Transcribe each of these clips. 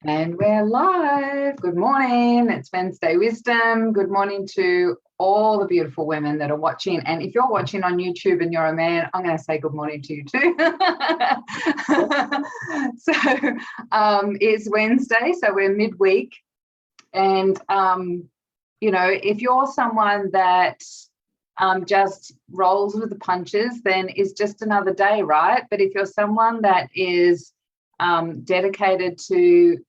And we're live. Good morning. It's Wednesday Wisdom. Good morning to all the beautiful women that are watching. And if you're watching on YouTube and you're a man, I'm going to say good morning to you too. So it's Wednesday, so we're midweek. And, if you're someone that just rolls with the punches, then it's just another day, right? But if you're someone that is dedicated to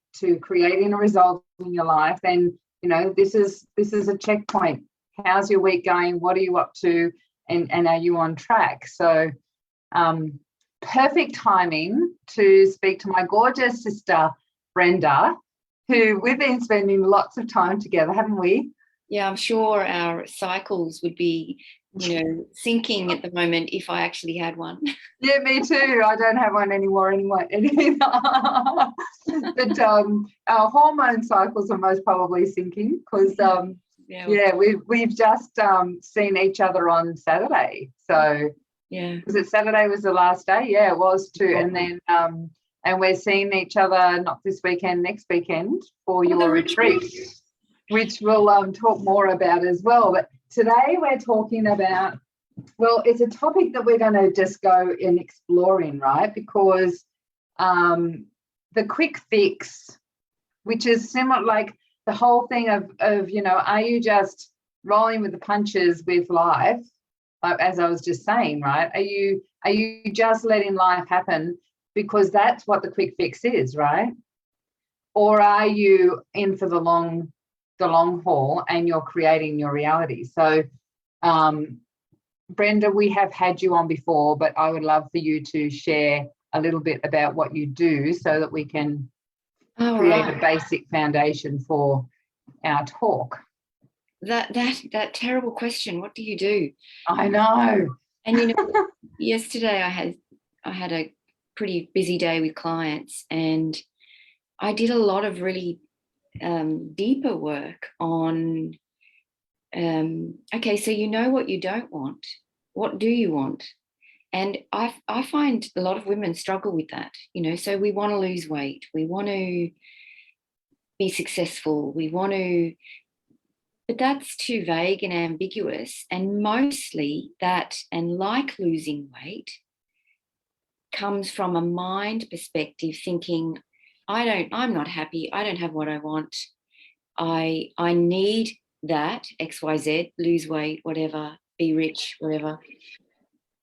creating a result in your life, then this is a checkpoint. How's your week going? What are you up to? And are you on track? So perfect timing to speak to my gorgeous sister Brenda, who we've been spending lots of time together, haven't we? Yeah, I'm sure our cycles would be, syncing at the moment if I actually had one. Yeah, me too. I don't have one anymore anyway. But our hormone cycles are most probably syncing because we've just seen each other on Saturday. So was it Saturday was the last day? Yeah, it was too. And then and we're seeing each other not this weekend, next weekend for your retreat, which we'll talk more about as well. But today we're talking about, well, it's a topic that we're going to just go and explore in, right? Because the quick fix, which is similar, like the whole thing of are you just rolling with the punches with life, as I was just saying, right? Are you just letting life happen because that's what the quick fix is, right? Or are you in for the long haul and you're creating your reality? So Brenda, we have had you on before, but I would love for you to share a little bit about what you do so that we can create a basic foundation for our talk. That terrible question, what do you do? I know. And yesterday I had a pretty busy day with clients, and I did a lot of really deeper work on okay, so you know what you don't want. What do you want? And I find a lot of women struggle with that, so we want to lose weight, we want to be successful, but that's too vague and ambiguous. And mostly that, and like losing weight, comes from a mind perspective, thinking, I'm not happy, I don't have what I want, I need that XYZ, lose weight, whatever, be rich, whatever,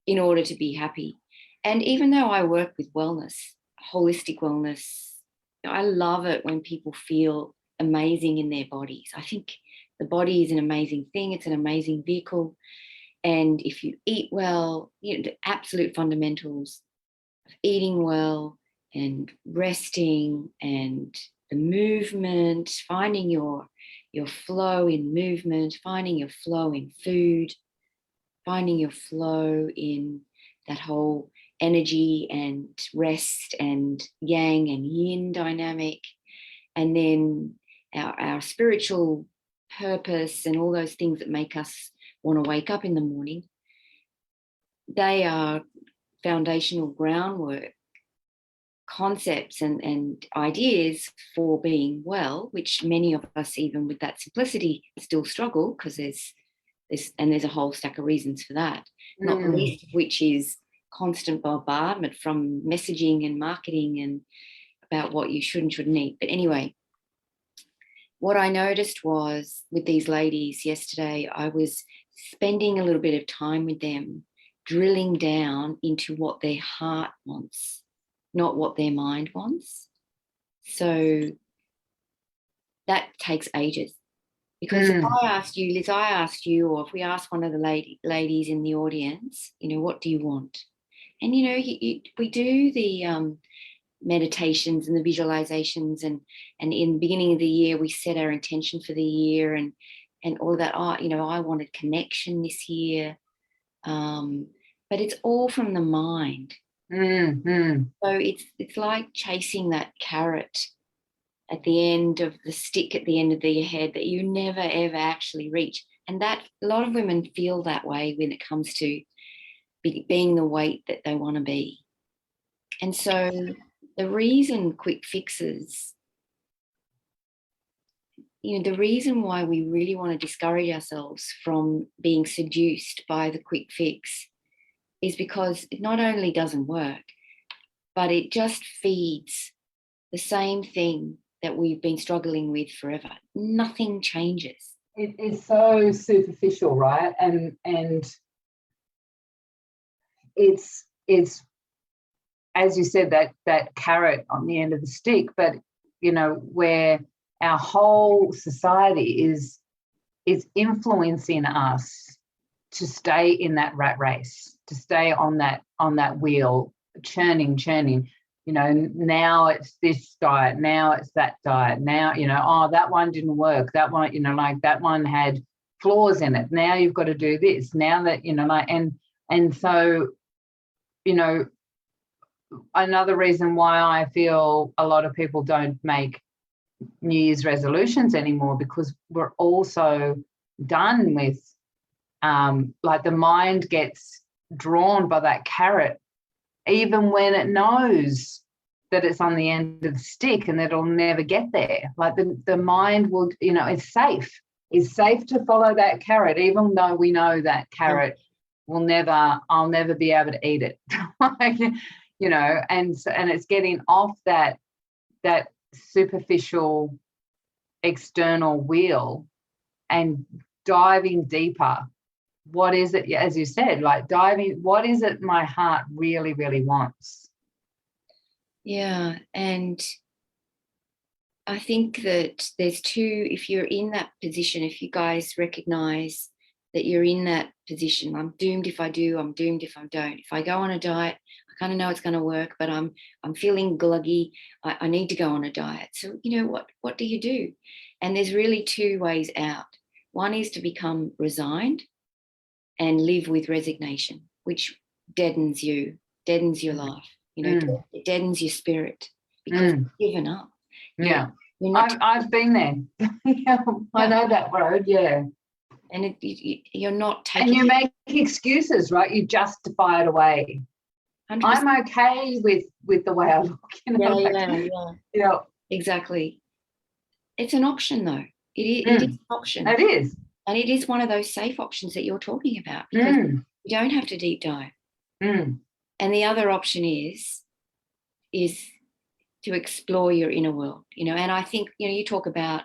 in order to be happy. And even though I work with wellness, holistic wellness, I love it when people feel amazing in their bodies. I think the body is an amazing thing. It's an amazing vehicle. And if you eat well, the absolute fundamentals of eating well and resting and the movement, finding your flow in movement, finding your flow in food, finding your flow in that whole energy and rest and yang and yin dynamic, and then our spiritual purpose and all those things that make us want to wake up in the morning. They are foundational groundwork concepts and ideas for being well, which many of us, even with that simplicity, still struggle because there's a whole stack of reasons for that, not the least of which is constant bombardment from messaging and marketing and about what you should and shouldn't eat. But anyway, what I noticed was with these ladies yesterday, I was spending a little bit of time with them, drilling down into what their heart wants, not what their mind wants. So that takes ages. Because if I asked you, Liz, or if we ask one of the ladies in the audience, what do you want? And, we do the meditations and the visualizations, and in the beginning of the year, we set our intention for the year and all of that. I wanted connection this year. But it's all from the mind. So it's like chasing that carrot at the end of the stick, at the end of their head, that you never, ever actually reach. And that a lot of women feel that way when it comes to being the weight that they want to be. And so the reason quick fixes the reason why we really want to discourage ourselves from being seduced by the quick fix is because it not only doesn't work, but it just feeds the same thing that we've been struggling with forever. Nothing changes. It is so superficial, right? And it's as you said, that carrot on the end of the stick, but where our whole society is influencing us to stay in that rat race, to stay on that wheel, churning. Now it's this diet, now it's that diet, now oh, that one didn't work, that one like that one had flaws in it, now you've got to do this, now that and so another reason why I feel a lot of people don't make New Year's resolutions anymore, because we're also done with like the mind gets drawn by that carrot even when it knows that it's on the end of the stick and that it'll never get there. Like the mind will, it's safe. It's safe to follow that carrot, even though we know that carrot I'll never be able to eat it. And it's getting off that superficial external wheel and diving deeper. What is it, as you said, like diving, what is it my heart really, really wants? Yeah. And I think that there's two, if you're in that position, if you guys recognize that you're in that position, I'm doomed if I do, I'm doomed if I don't. If I go on a diet, I kind of know it's going to work, but I'm feeling gluggy. I need to go on a diet. So, what do you do? And there's really two ways out. One is to become resigned and live with resignation, which deadens your life. It deadens your spirit because you've given up. Yeah. I've been there. I know that road. Yeah. And you're not taking. And you make excuses, right? You justify it away. 100%. I'm okay with the way I look. Yeah. Exactly. It's an option, though. It is an option. It is. And it is one of those safe options that you're talking about, because you don't have to deep dive. And the other option is to explore your inner world, and I think, you talk about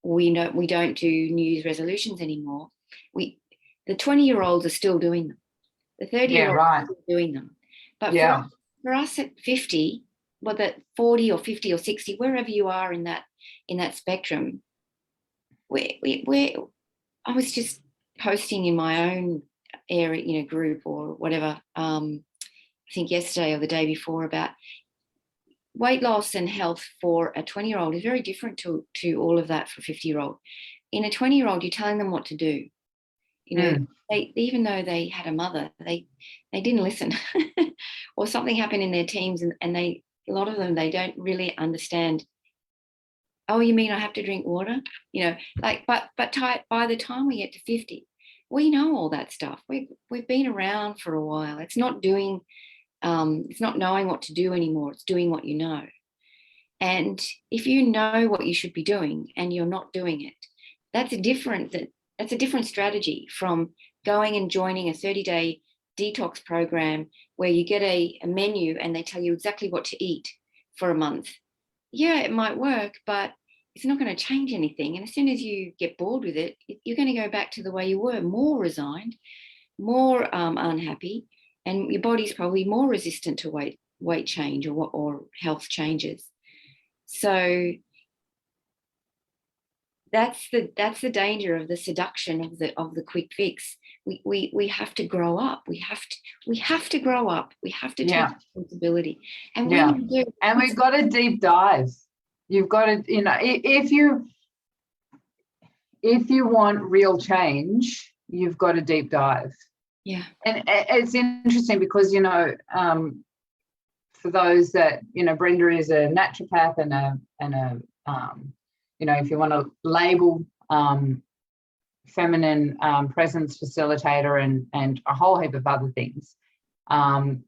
we don't do New Year's resolutions anymore. The 20-year-olds are still doing them. The 30-year-olds are still doing them. But for us at 50, whether 40 or 50 or 60, wherever you are in that spectrum, I was just posting in my own area, group or whatever, I think yesterday or the day before, about weight loss and health for a 20-year-old is very different to all of that for a 50-year-old. In a 20-year-old, you're telling them what to do. They, even though they had a mother, they didn't listen, or something happened in their teens, and a lot of them, they don't really understand. Oh, you mean I have to drink water? But by the time we get to 50, we know all that stuff. We've been around for a while. It's not knowing what to do anymore. It's doing what you know. And if you know what you should be doing and you're not doing it, that's a different strategy from going and joining a 30-day detox program where you get a menu and they tell you exactly what to eat for a month. Yeah, it might work, but it's not going to change anything. And as soon as you get bored with it, you're going to go back to the way you were, more resigned, more unhappy, and your body's probably more resistant to weight change or health changes. So that's the danger of the seduction of the quick fix. We have to grow up. We have to grow up. We have to take responsibility. And when you do, and we've got to deep dive. You've got to, if you want real change, you've got to deep dive. Yeah. And it's interesting because, for those that, Brenda is a naturopath and a if you want to label feminine presence facilitator and a whole heap of other things. And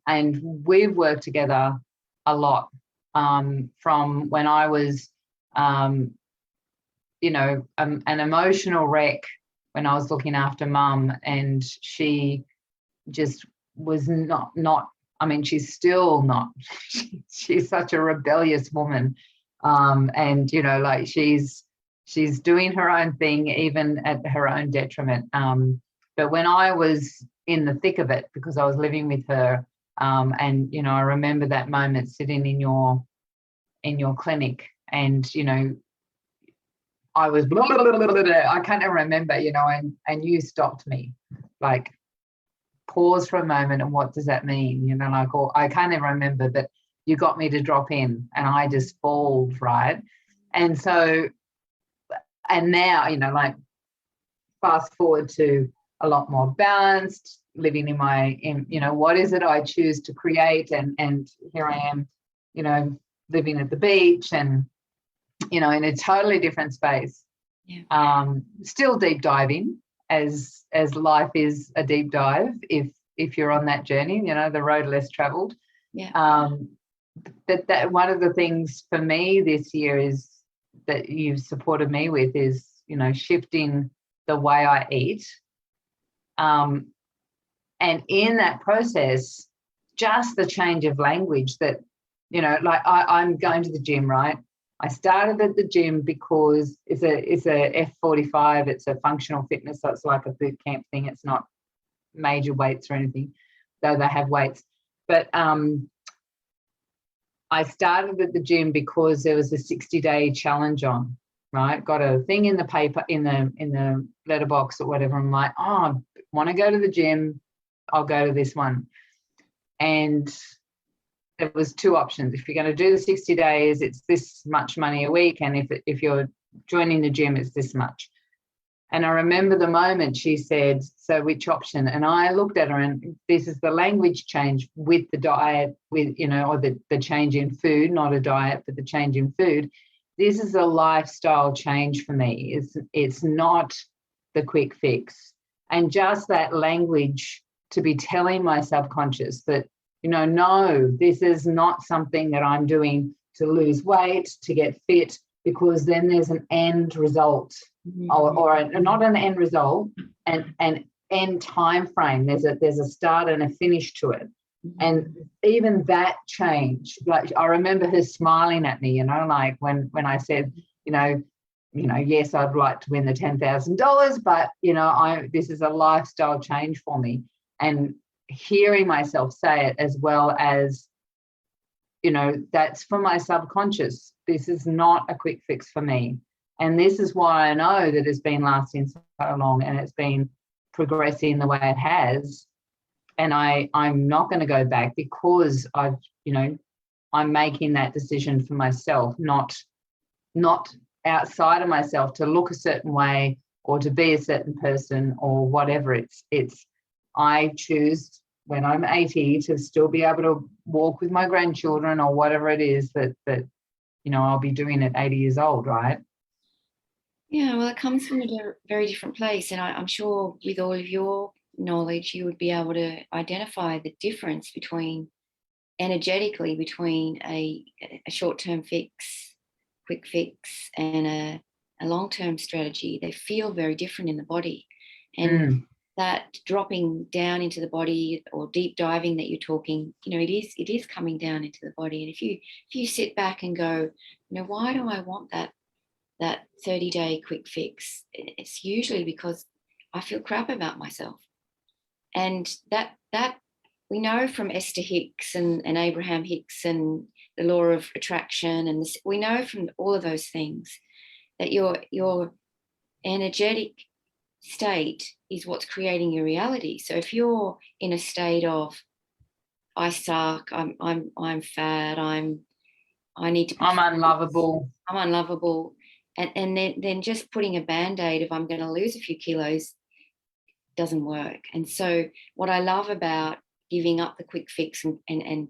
we've worked together a lot from when I was, an emotional wreck when I was looking after mum, and she just was not, I mean, she's still not, she's such a rebellious woman. And, like she's doing her own thing, even at her own detriment. But when I was in the thick of it, because I was living with her, and, I remember that moment sitting in your clinic, and, I was, blah, blah, blah, blah, blah, blah, I can't even remember, and you stopped me, like, pause for a moment, and what does that mean? Like, I can't even remember, but you got me to drop in, and I just bawled, right? And so, and now, like, fast forward to a lot more balanced, living in what is it I choose to create, and here I am, living at the beach, and in a totally different space. Yeah. Still deep diving, as life is a deep dive, if you're on that journey, the road less traveled. Yeah. But that one of the things for me this year is that you've supported me with is, shifting the way I eat. And in that process, just the change of language that, like I'm going to the gym, right? I started at the gym because it's a F45, it's a functional fitness, so it's like a boot camp thing. It's not major weights or anything, though they have weights. But I started at the gym because there was a 60-day challenge on, right? Got a thing in the paper, in the letterbox or whatever. I'm like, I want to go to the gym, I'll go to this one. And there was two options. If you're going to do the 60 days, it's this much money a week. And if you're joining the gym, it's this much. And I remember the moment she said, so which option? And I looked at her, and this is the language change with the diet, with, or the change in food, not a diet, but the change in food. This is a lifestyle change for me. It's not the quick fix. And just that language to be telling my subconscious that, no, this is not something that I'm doing to lose weight, to get fit, because then there's an end result, or not an end result, an end time frame. There's a start and a finish to it. And even that change, like I remember her smiling at me, like when I said, yes, I'd like to win the $10,000, but this is a lifestyle change for me. And hearing myself say it, as well as, that's for my subconscious. This is not a quick fix for me. And this is why I know that it's been lasting so long, and it's been progressing the way it has. And I'm not going to go back, because I'm making that decision for myself, not outside of myself to look a certain way or to be a certain person or whatever. It's I choose when I'm 80 to still be able to walk with my grandchildren, or whatever it is that I'll be doing at 80 years old, right? Yeah, well, it comes from a very different place. And I'm sure with all of your knowledge, you would be able to identify the difference energetically between a short-term fix, quick fix, and a long-term strategy. They feel very different in the body. And that dropping down into the body, or deep diving that you're talking, it is coming down into the body. And if you sit back and go, why do I want that 30-day quick fix? It's usually because I feel crap about myself. And that we know from Esther Hicks and Abraham Hicks and the law of attraction, and we know from all of those things that your energetic state is what's creating your reality. So if you're in a state of, I suck, I'm fat, I'm unlovable, and then just putting a band-aid of I'm going to lose a few kilos doesn't work. And so what I love about giving up the quick fix and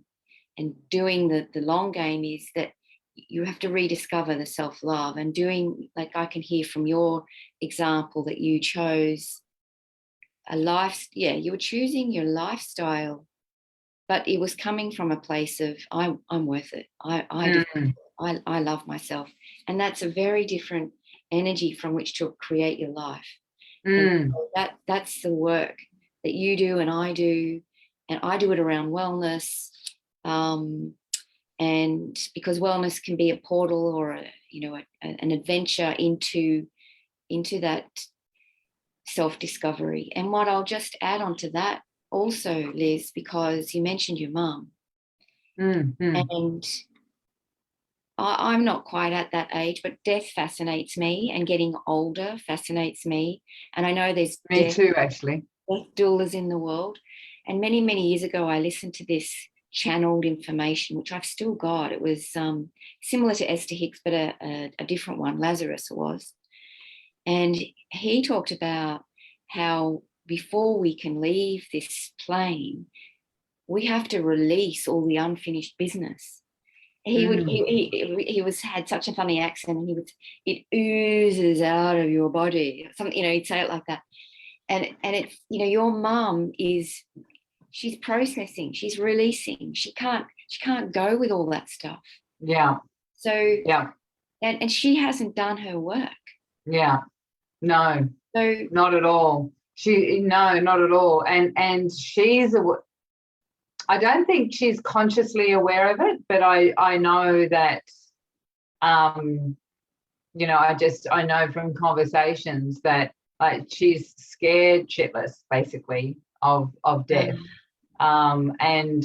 doing the long game is that you have to rediscover the self-love, and doing, like I can hear from your example that you chose you were choosing your lifestyle, but it was coming from a place of I'm worth it. I love myself. And that's a very different energy from which to create your life. Mm. And so that's the work that you do and I do it around wellness. And because wellness can be a portal or an adventure into that self-discovery. And what I'll just add on to that also, Liz, because you mentioned your mum, and I'm not quite at that age, but death fascinates me, and getting older fascinates me. And I know there's me too, actually. Death doulas in the world. And many, many years ago, I listened to this channeled information, which I've still got. It was similar to Esther Hicks, but a different one. Lazarus was. And he talked about how before we can leave this plane, we have to release all the unfinished business. He had such a funny accent, and it oozes out of your body. Something, he'd say it like that. And it's, your mum she's processing, she's releasing. She can't go with all that stuff. Yeah. So yeah. And she hasn't done her work. Yeah. No. So not at all. Not at all. And I don't think she's consciously aware of it, but I know that I know from conversations that she's scared shitless basically of death. And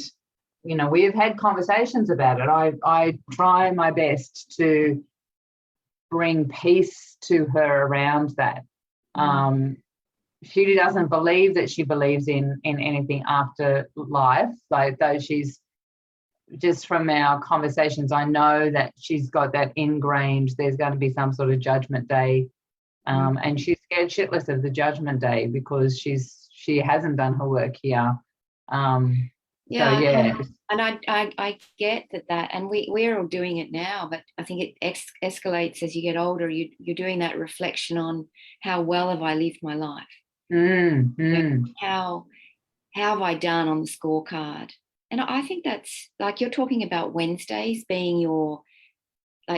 we have had conversations about it. I try my best to bring peace to her around that. She doesn't believe that she believes in anything after life, though she's, just from our conversations, I know that she's got that ingrained, there's going to be some sort of judgment day. And she's scared shitless of the judgment day because she hasn't done her work here. And I get that, and we're all doing it now, but I think it escalates as you get older. You're doing that reflection on how well have I lived my life. How have I done on the scorecard? And I think that's, like, you're talking about Wednesdays being your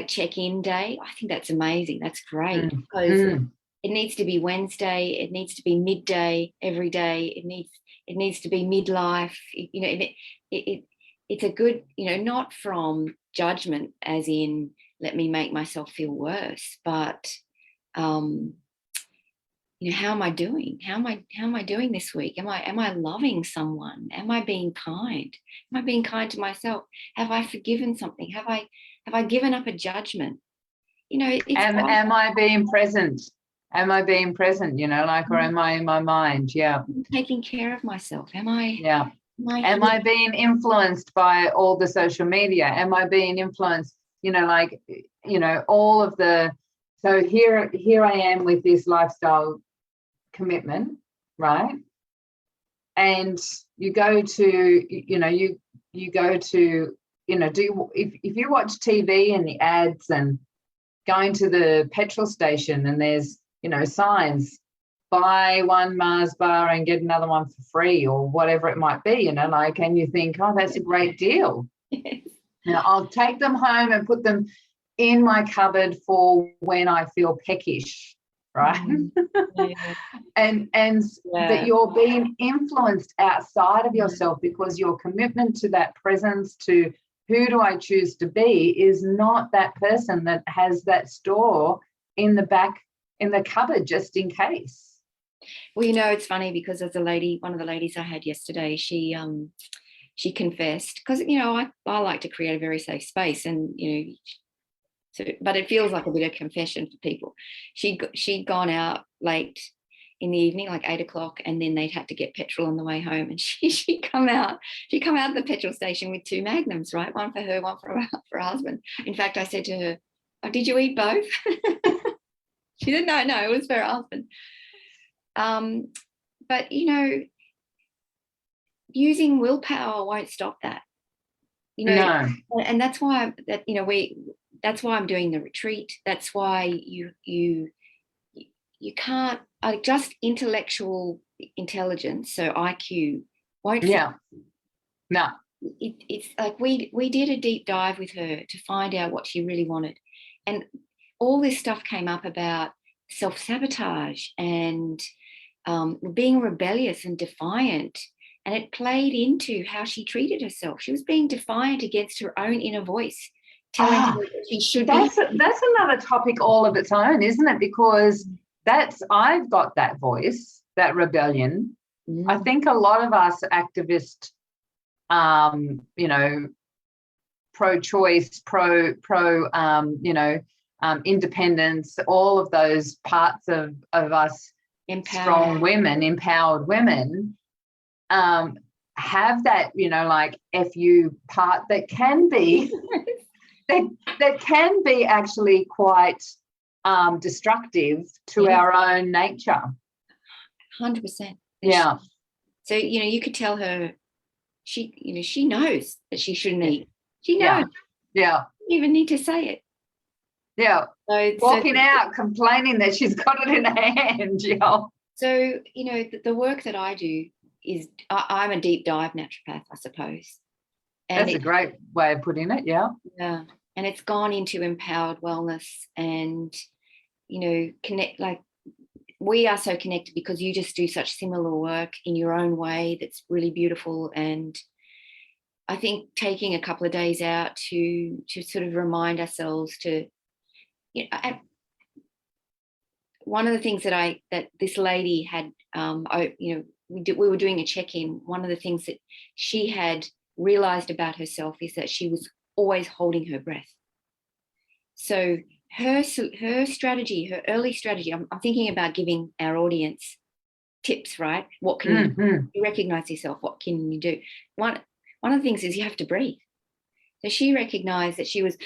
check-in day. I think that's amazing. That's great, because it needs to be Wednesday. It needs to be midday every day. It needs to be midlife. It's a good, not from judgment as in let me make myself feel worse, but how am I doing? How am I doing this week? Am I loving someone? Am I being kind? Am I being kind to myself? Have I forgiven something? Have I given up a judgment? Am I being present? Am I being present? Or am I in my mind? Yeah. Taking care of myself. Am I? Yeah. Am I being influenced by all the social media? Am I being influenced? All of the. So here I am with this lifestyle commitment, right? And you go to, you go to, if you watch TV and the ads and going to the petrol station and there's, signs, buy one Mars bar and get another one for free, or whatever it might be, and you think, oh, that's a great deal. Now I'll take them home and put them in my cupboard for when I feel peckish, right? But you're being influenced outside of yourself because your commitment to that presence, to who do I choose to be, is not that person that has that store in the back in the cupboard just in case. Well, it's funny because there's one of the ladies I had yesterday, she confessed, because I like to create a very safe space, and but it feels like a bit of confession for people. She'd gone out late in the evening, like 8:00, and then they'd had to get petrol on the way home, and she'd come out the petrol station with 2 Magnums, right? One for her, one for her husband. In fact, I said to her, "Oh, did you eat both?" She said, no, it was for her husband. But using willpower won't stop that. No. And that's why that's why I'm doing the retreat. That's why you can't, just intellectual intelligence, so IQ won't. Yeah. No. It's like we did a deep dive with her to find out what she really wanted, and all this stuff came up about self-sabotage and being rebellious and defiant. And it played into how she treated herself. She was being defiant against her own inner voice, telling her that she should be. That's another topic all of its own, isn't it? Because I've got that voice, that rebellion. I think a lot of us activists, pro-choice, independence, all of those parts of us, strong women, empowered women, have that, like FU part that can be that can be actually quite destructive to our own nature. 100%. Yeah. So, you could tell her she knows that she shouldn't eat. She knows. Yeah. You even need to say it. Yeah. Walking out complaining that she's got it in her hand. Yeah. So, the work that I do is I'm a deep dive naturopath, I suppose. And that's a great way of putting it. Yeah. Yeah. And it's gone into empowered wellness and, connect, like, we are so connected because you just do such similar work in your own way that's really beautiful. And I think taking a couple of days out to sort of remind ourselves to, one of the things that this lady had, we were doing a check-in. One of the things that she had realized about herself is that she was always holding her breath. So her strategy, her early strategy, I'm thinking about giving our audience tips, right? What can you do? You recognize yourself? What can you do? One of the things is you have to breathe. So she recognized that she was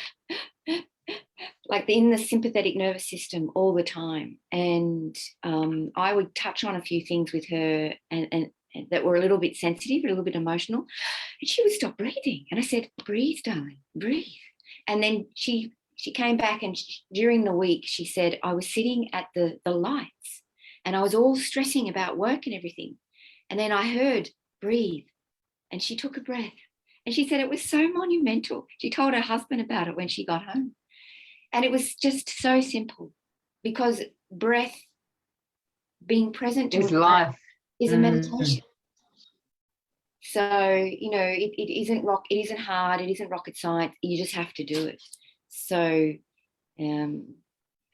like in the sympathetic nervous system all the time. And I would touch on a few things with her and that were a little bit sensitive, a little bit emotional. And she would stop breathing. And I said, breathe, darling, breathe. And then she came back and during the week, she said, I was sitting at the lights and I was all stressing about work and everything. And then I heard, breathe. And she took a breath. And she said it was so monumental. She told her husband about it when she got home. And it was just so simple because breath, being present to life, is a meditation. So, it isn't hard. It isn't rocket science. You just have to do it. So, and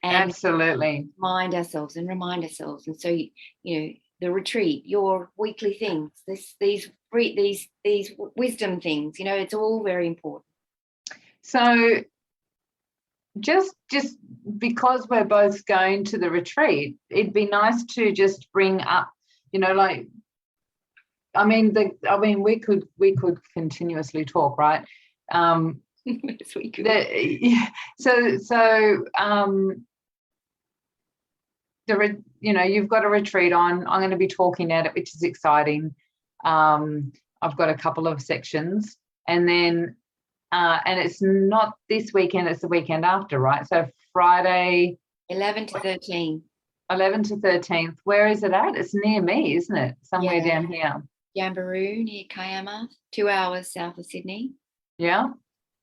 absolutely remind ourselves. And so, the retreat, your weekly things, these wisdom things, it's all very important. So just because we're both going to the retreat, it'd be nice to just bring up, we could continuously talk, right? Yes, we could. You've got a retreat on. I'm going to be talking at it, which is exciting. I've got a couple of sections, and then and it's not this weekend, it's the weekend after, right? So Friday 11 to 13. 11 to 13th. Where is it at? It's near me, isn't it? Somewhere down here. Jamboree near Kiama, 2 hours south of Sydney. Yeah.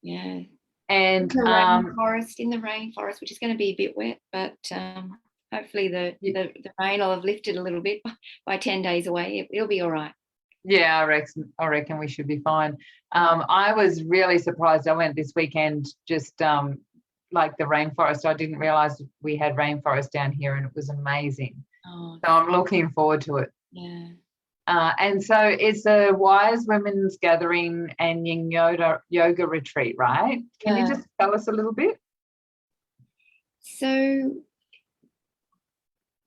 Yeah. And in the rainforest, which is going to be a bit wet, but hopefully the rain will have lifted a little bit by 10 days away. It'll be all right. Yeah, I reckon we should be fine. I was really surprised. I went this weekend just like the rainforest. I didn't realise we had rainforest down here, and it was amazing. So I'm looking forward to it. Yeah. And so it's a Wise Women's Gathering and Yin Yoga Retreat, right? Can you just tell us a little bit? So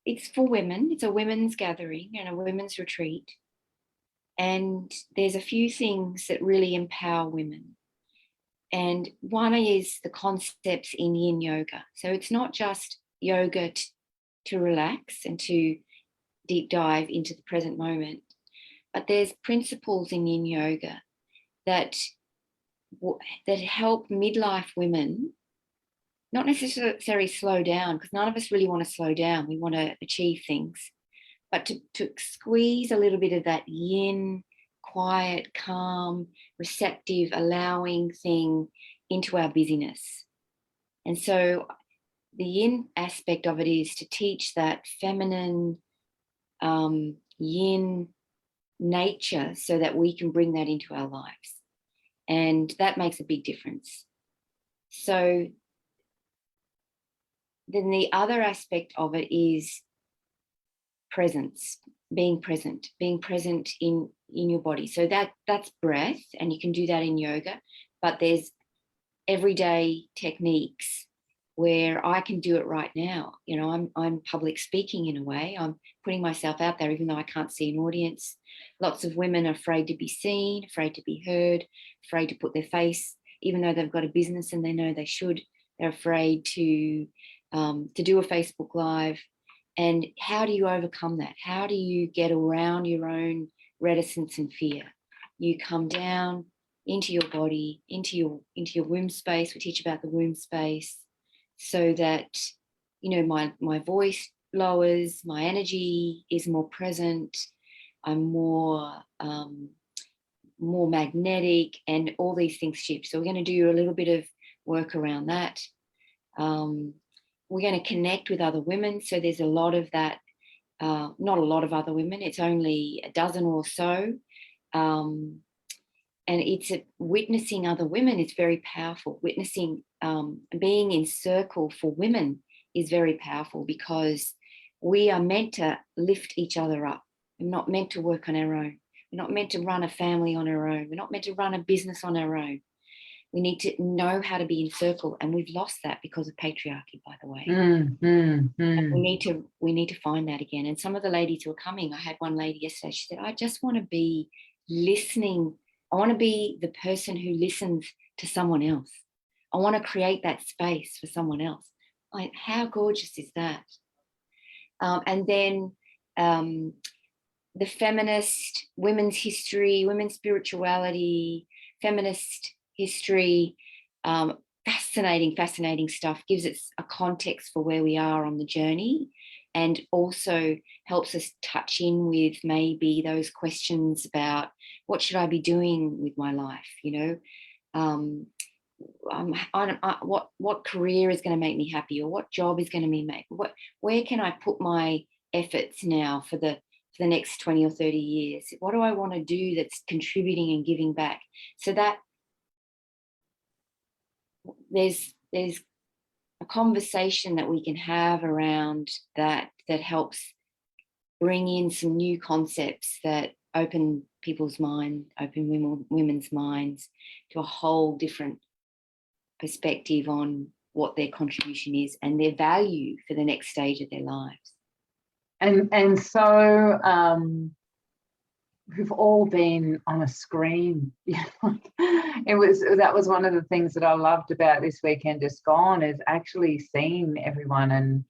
it's for women. It's a women's gathering and a women's retreat. And there's a few things that really empower women. And one is the concepts in yin yoga. So it's not just yoga to relax and to deep dive into the present moment, but there's principles in yin yoga that help midlife women not necessarily slow down, because none of us really want to slow down. We want to achieve things, but to squeeze a little bit of that yin, quiet, calm, receptive, allowing thing into our busyness. And so yin aspect of it is to teach that feminine yin nature so that we can bring that into our lives. And that makes a big difference. So then the other aspect of it is presence, being present in your body. So that's breath, and you can do that in yoga, but there's everyday techniques where I can do it right now. You know, I'm public speaking in a way. I'm putting myself out there, even though I can't see an audience. Lots of women are afraid to be seen, afraid to be heard, afraid to put their face, even though they've got a business and they know they should. They're afraid to do a Facebook Live. And how do you overcome that? How do you get around your own reticence and fear? You come down into your body, into your womb space. We teach about the womb space, so that, you know, my voice lowers, my energy is more present, I'm more magnetic, and all these things shift. So we're going to do a little bit of work around that. We're going to connect with other women. So there's a lot of that, not a lot of other women, it's only a dozen or so. And it's witnessing other women is very powerful. Witnessing, being in circle for women is very powerful, because we are meant to lift each other up. We're not meant to work on our own. We're not meant to run a family on our own. We're not meant to run a business on our own. We need to know how to be in circle, and we've lost that because of patriarchy, by the way. We need to find that again. And some of the ladies who are coming, I had one lady yesterday, she said, I just want to be listening. I want to be the person who listens to someone else. I want to create that space for someone else. Like, how gorgeous is that? And then the feminist, women's history, women's spirituality, feminist history, fascinating stuff, gives it a context for where we are on the journey, and also helps us touch in with maybe those questions about what should I be doing with my life, you know, what career is going to make me happy, or what job is going to make where can I put my efforts now for the next 20 or 30 years? What do I want to do that's contributing and giving back? So that there's a conversation that we can have around that helps bring in some new concepts that open people's mind, open women's minds to a whole different perspective on what their contribution is and their value for the next stage of their lives. And so we've all been on a screen. That was one of the things that I loved about this weekend just gone, is actually seeing everyone and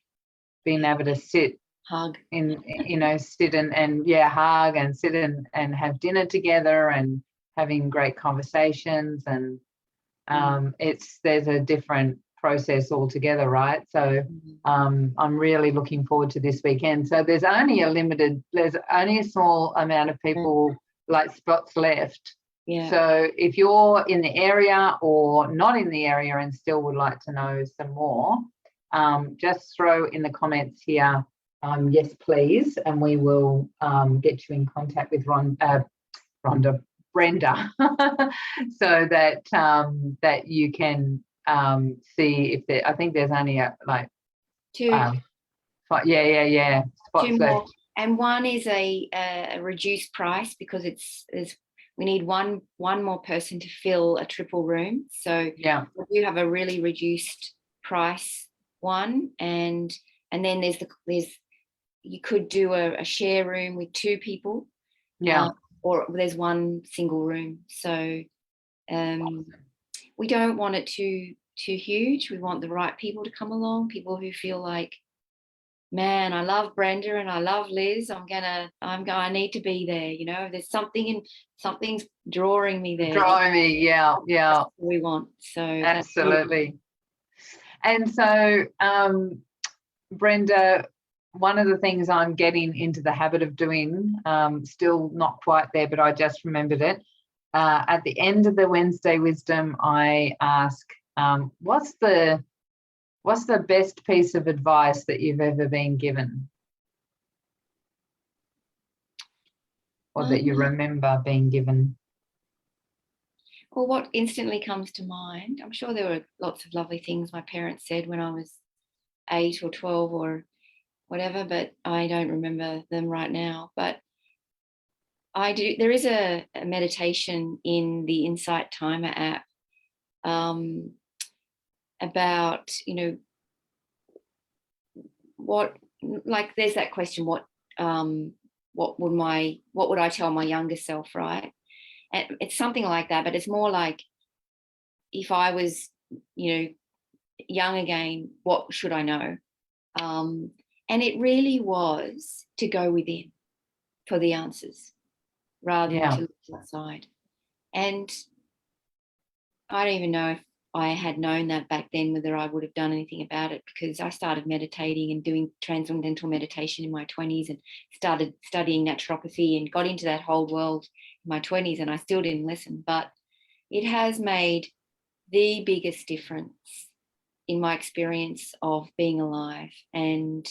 being able to sit, hug, sit and hug and sit and have dinner together and having great conversations, and there's a different process altogether, right? So I'm really looking forward to this weekend. So there's only a small amount of people, like spots left. Yeah. So if you're in the area or not in the area and still would like to know some more, just throw in the comments here, yes please, and we will get you in contact with Brenda so that you can see if there, I think there's only two. Spots two more. left. And one is a reduced price, because we need one more person to fill a triple room. So we do have a really reduced price one, and then there's you could do a share room with two people. Or there's one single room. So we don't want it too huge. We want the right people to come along, people who feel like, man, I love Brenda and I love Liz. I need to be there. You know, there's something's drawing me there. Drawing me, yeah. That's what we want. So absolutely. And so, Brenda, one of the things I'm getting into the habit of doing, still not quite there, but I just remembered it. At the end of the Wednesday Wisdom, I ask, what's the What's the best piece of advice that you've ever been given? Or that you remember being given? Well, what instantly comes to mind, I'm sure there were lots of lovely things my parents said when I was 8 or 12 or whatever, but I don't remember them right now. But I do. There is a meditation in the Insight Timer app about, what, like, there's that question, what would I tell my younger self, right? And it's something like that, but it's more like, if I was, young again, what should I know? And it really was to go within for the answers rather than to look outside. And I don't even know if I had known that back then, whether I would have done anything about it, because I started meditating and doing transcendental meditation in my 20s and started studying naturopathy and got into that whole world in my 20s, and I still didn't listen. But it has made the biggest difference in my experience of being alive, and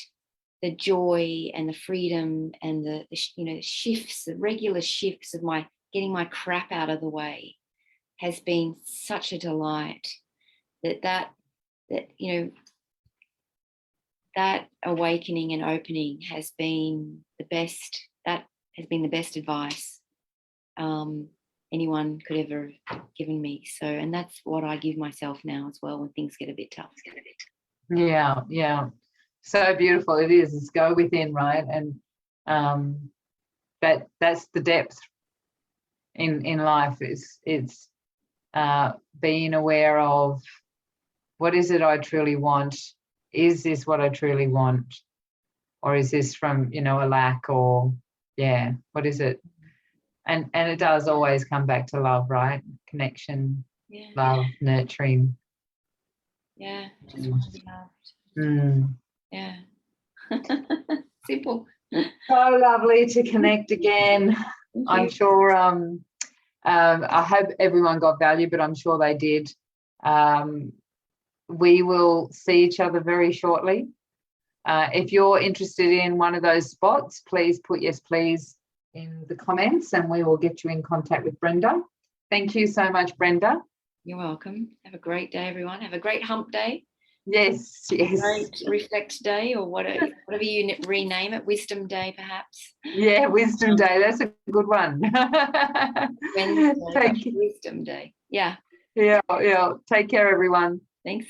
the joy and the freedom and the shifts, the regular shifts of my getting my crap out of the way has been such a delight. That awakening and opening has been the best. That has been the best advice anyone could ever have given me. So, and that's what I give myself now as well when things get a bit tough. Yeah. So beautiful. It is. It's go within, right? And that's the depth in life. It's being aware of, what is it I truly want? Is this what I truly want? Or is this from, a lack, or what is it? And it does always come back to love, right? Connection, love, nurturing. Yeah, just want to be loved. Yeah. Simple. So lovely to connect again. I'm sure I hope everyone got value, but I'm sure they did. We will see each other very shortly. If you're interested in one of those spots, please put yes, please in the comments, and we will get you in contact with Brenda. Thank you so much, Brenda. You're welcome. Have a great day, everyone. Have a great hump day. Yes. Great reflect day, or whatever you rename it, wisdom day, perhaps. Yeah, wisdom day. That's a good one. Wednesday, wisdom day. Yeah. Yeah. Take care, everyone. Thanks.